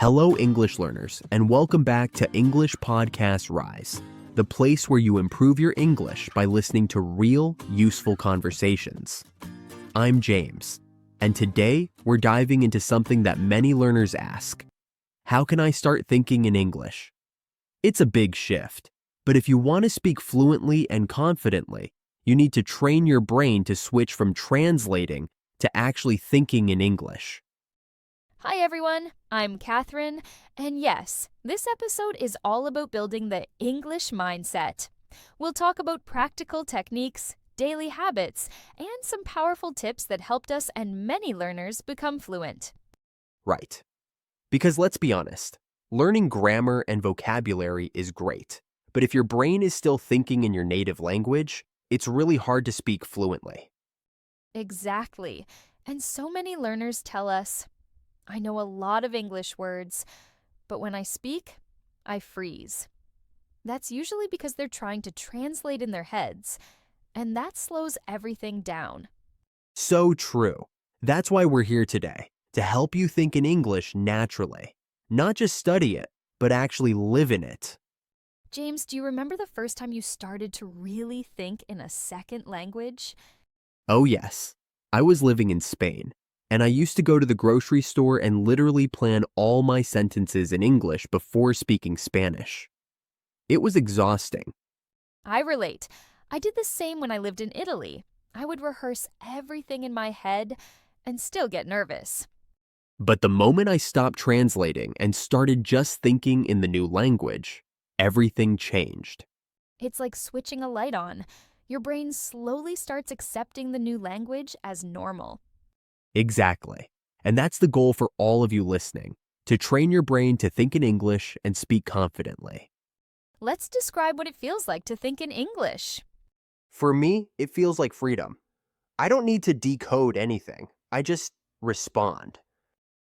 Hello, English learners, and welcome back to English Podcast Rise, the place where you improve your English by listening to real, useful conversations. I'm James, and today we're diving into something that many learners ask. How can I start thinking in English? It's a big shift, but if you want to speak fluently and confidently, you need to train your brain to switch from translating to actually thinking in English. Hi everyone, I'm Catherine, and yes, this episode is all about building the English mindset. We'll talk about practical techniques, daily habits, and some powerful tips that helped us and many learners become fluent. Right. Because let's be honest, learning grammar and vocabulary is great, but if your brain is still thinking in your native language, it's really hard to speak fluently. Exactly, and so many learners tell us, I know a lot of English words, but when I speak, I freeze. That's usually because they're trying to translate in their heads, and that slows everything down. So true. That's why we're here today, to help you think in English naturally. Not just study it, but actually live in it. James, do you remember the first time you started to really think in a second language? Oh yes, I was living in Spain, and I used to go to the grocery store and literally plan all my sentences in English before speaking Spanish. It was exhausting. I relate. I did the same when I lived in Italy. I would rehearse everything in my head and still get nervous. But the moment I stopped translating and started just thinking in the new language, everything changed. It's like switching a light on. Your brain slowly starts accepting the new language as normal. Exactly. And that's the goal for all of you listening, to train your brain to think in English and speak confidently. Let's describe what it feels like to think in English. For me, it feels like freedom. I don't need to decode anything. I just respond.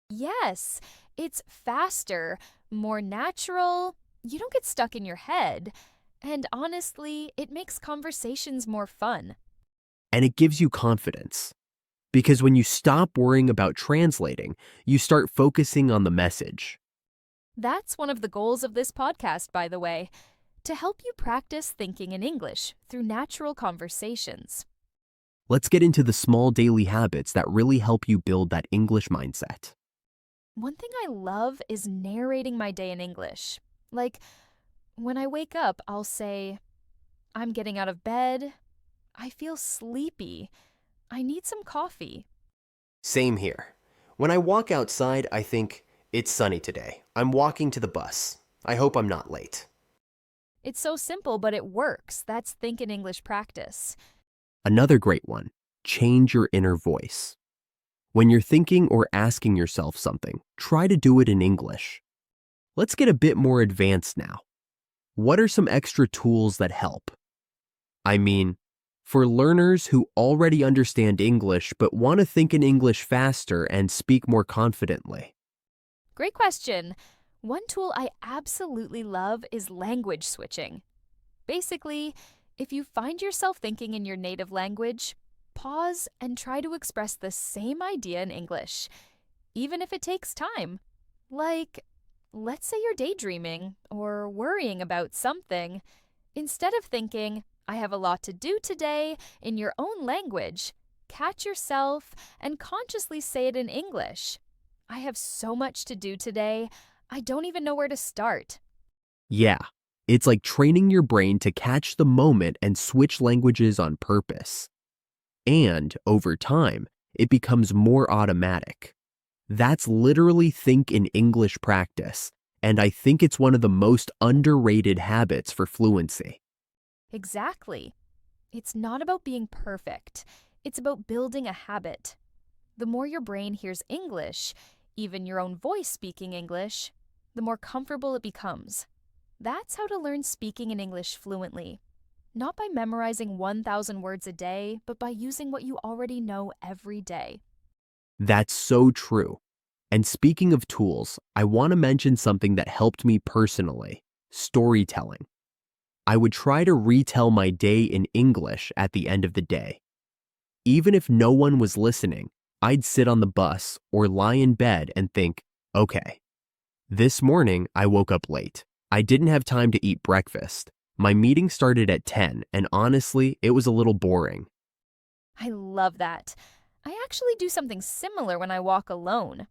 Yes, it's faster, more natural. You don't get stuck in your head. And honestly, it makes conversations more fun. And it gives you confidence. Because when you stop worrying about translating, you start focusing on the message. That's one of the goals of this podcast, by the way, to help you practice thinking in English through natural conversations. Let's get into the small daily habits that really help you build that English mindset. One thing I love is narrating my day in English. Like, when I wake up, I'll say, I'm getting out of bed. I feel sleepy. I need some coffee. Same here. When I walk outside, I think, it's sunny today. I'm walking to the bus. I hope I'm not late. It's so simple, but it works. That's Think in English practice. Another great one, change your inner voice. When you're thinking or asking yourself something, try to do it in English. Let's get a bit more advanced now. What are some extra tools that help? I mean, for learners who already understand English but want to think in English faster and speak more confidently. Great question. One tool I absolutely love is language switching. Basically, if you find yourself thinking in your native language, pause and try to express the same idea in English, even if it takes time. Like, let's say you're daydreaming or worrying about something. Instead of thinking, I have a lot to do today in your own language, catch yourself and consciously say it in English. I have so much to do today, I don't even know where to start. Yeah, it's like training your brain to catch the moment and switch languages on purpose. And over time, it becomes more automatic. That's literally think in English practice, and I think it's one of the most underrated habits for fluency. Exactly. It's not about being perfect. It's about building a habit. The more your brain hears English, even your own voice speaking English, the more comfortable it becomes. That's how to learn speaking in English fluently. Not by memorizing 1,000 words a day, but by using what you already know every day. That's so true. And speaking of tools, I want to mention something that helped me personally, storytelling. I would try to retell my day in English at the end of the day. Even if no one was listening, I'd sit on the bus or lie in bed and think, okay, This morning, I woke up late. I didn't have time to eat breakfast. My meeting started at 10, and honestly, it was a little boring. I love that. I actually do something similar when I walk alone.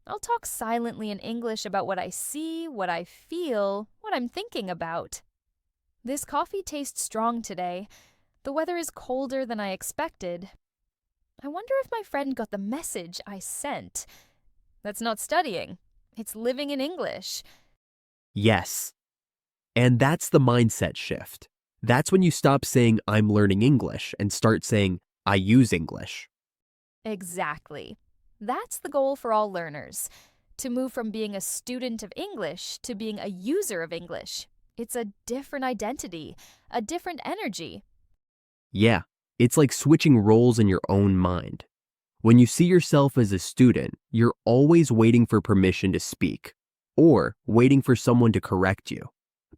I'll talk silently in English about what I see, what I feel, what I'm thinking about. This coffee tastes strong today. The weather is colder than I expected. I wonder if my friend got the message I sent. That's not studying. It's living in English. Yes. And that's the mindset shift. That's when you stop saying, I'm learning English, and start saying, I use English. Exactly. That's the goal for all learners, to move from being a student of English to being a user of English. It's a different identity, a different energy. Yeah, it's like switching roles in your own mind. When you see yourself as a student, you're always waiting for permission to speak, or waiting for someone to correct you.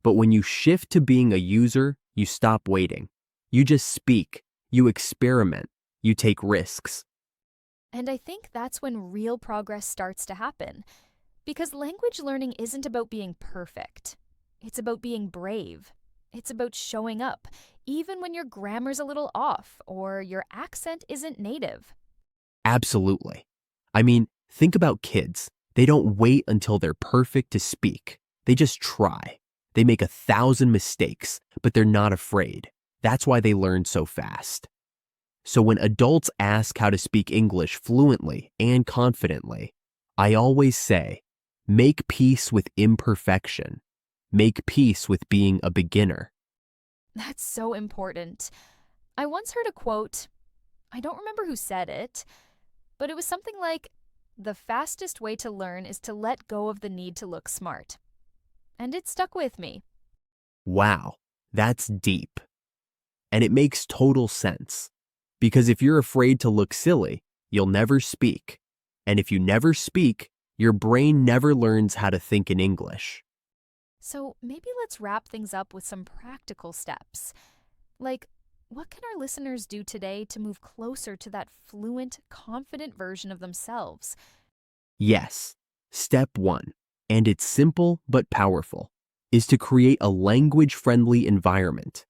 But when you shift to being a user, you stop waiting. You just speak, you experiment, you take risks. And I think that's when real progress starts to happen. Because language learning isn't about being perfect. It's about being brave. It's about showing up, even when your grammar's a little off or your accent isn't native. Absolutely. I mean, think about kids. They don't wait until they're perfect to speak. They just try. They make 1,000 mistakes, but they're not afraid. That's why they learn so fast. So when adults ask how to speak English fluently and confidently, I always say, make peace with imperfection. Make peace with being a beginner. That's so important. I once heard a quote. I don't remember who said it, but it was something like, the fastest way to learn is to let go of the need to look smart. And it stuck with me. Wow, that's deep. And it makes total sense. Because if you're afraid to look silly, you'll never speak. And if you never speak, your brain never learns how to think in English. So maybe let's wrap things up with some practical steps. Like, what can our listeners do today to move closer to that fluent, confident version of themselves? Yes, step 1, and it's simple but powerful, is to create a language-friendly environment.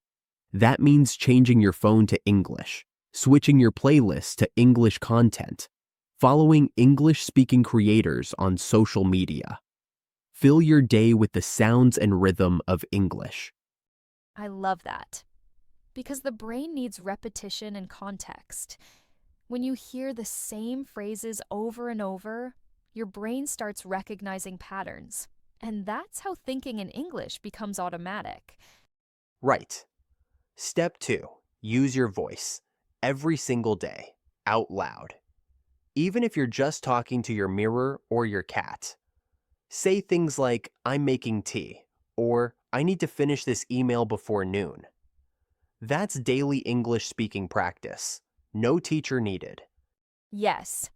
That means changing your phone to English, switching your playlist to English content, following English-speaking creators on social media. Fill your day with the sounds and rhythm of English. I love that. Because the brain needs repetition and context. When you hear the same phrases over and over, your brain starts recognizing patterns. And that's how thinking in English becomes automatic. Right. Step 2, use your voice every single day, out loud. Even if you're just talking to your mirror or your cat. Say things like, I'm making tea, or I need to finish this email before noon. That's daily English speaking practice. No teacher needed. Yes.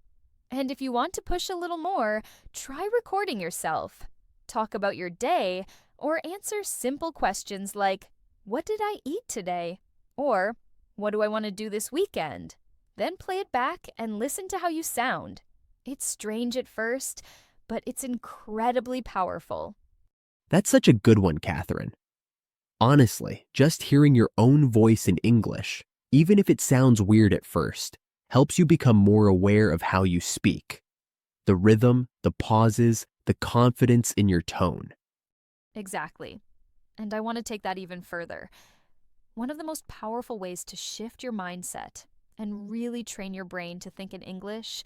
And if you want to push a little more, try recording yourself. Talk about your day, or answer simple questions like, what did I eat today? Or, what do I want to do this weekend? Then play it back and listen to how you sound. It's strange at first, but it's incredibly powerful. That's such a good one, Catherine. Honestly, just hearing your own voice in English, even if it sounds weird at first, helps you become more aware of how you speak. The rhythm, the pauses, the confidence in your tone. Exactly. And I want to take that even further. One of the most powerful ways to shift your mindset and really train your brain to think in English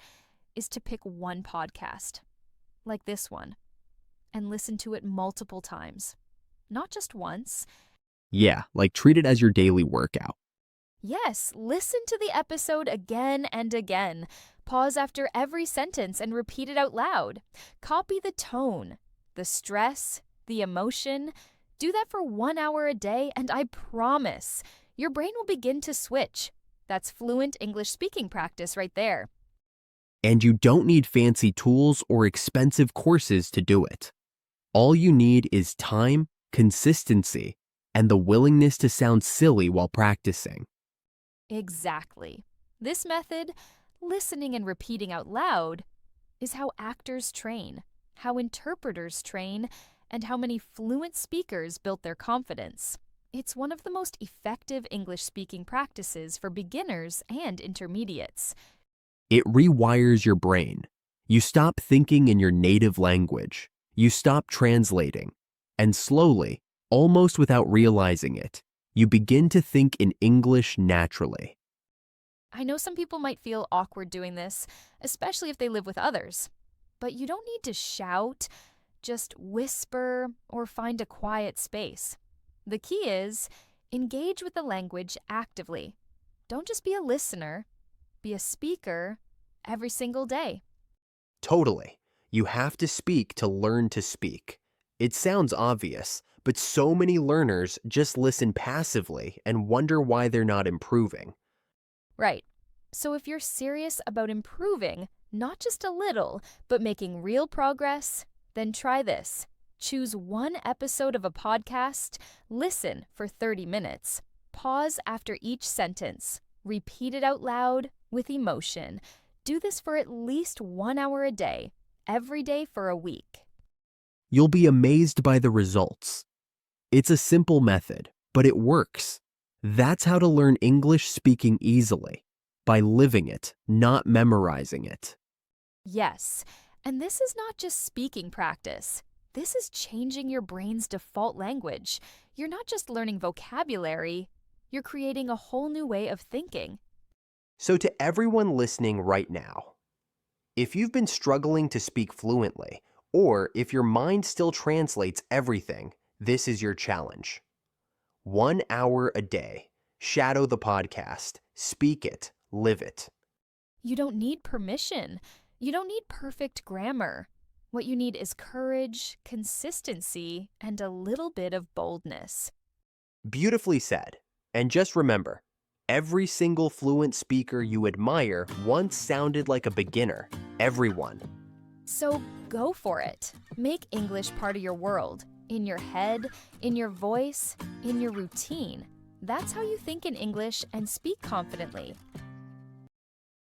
is to pick one podcast, like this one, and listen to it multiple times. Not just once. Yeah, like treat it as your daily workout. Yes, listen to the episode again and again. Pause after every sentence and repeat it out loud. Copy the tone, the stress, the emotion. Do that for 1 hour a day, and I promise your brain will begin to switch. That's fluent English speaking practice right there. And you don't need fancy tools or expensive courses to do it. All you need is time, consistency, and the willingness to sound silly while practicing. Exactly. This method, listening and repeating out loud, is how actors train. how interpreters train, and how many fluent speakers built their confidence. It's one of the most effective English speaking practices for beginners and intermediates. It rewires your brain. You stop thinking in your native language. You stop translating. And slowly, almost without realizing it, you begin to think in English naturally. I know some people might feel awkward doing this, especially if they live with others. But you don't need to shout, just whisper or find a quiet space. The key is engage with the language actively. Don't just be a listener, be a speaker every single day. Totally. You have to speak to learn to speak. It sounds obvious, but so many learners just listen passively and wonder why they're not improving. Right. So if you're serious about improving, not just a little, but making real progress, then try this. Choose one episode of a podcast, listen for 30 minutes, pause after each sentence, repeat it out loud with emotion. Do this for at least 1 hour a day, every day for a week. You'll be amazed by the results. It's a simple method, but it works. That's how to learn English speaking easily, by living it, not memorizing it. Yes, and this is not just speaking practice. This is changing your brain's default language. You're not just learning vocabulary, you're creating a whole new way of thinking. So to everyone listening right now, if you've been struggling to speak fluently, or if your mind still translates everything, this is your challenge. 1 hour a day. Shadow the podcast. Speak it. Live it. You don't need permission. You don't need perfect grammar. What you need is courage, consistency, and a little bit of boldness. Beautifully said. And just remember, every single fluent speaker you admire once sounded like a beginner. Everyone. So go for it. Make English part of your world. In your head, in your voice, in your routine. That's how you think in English and speak confidently.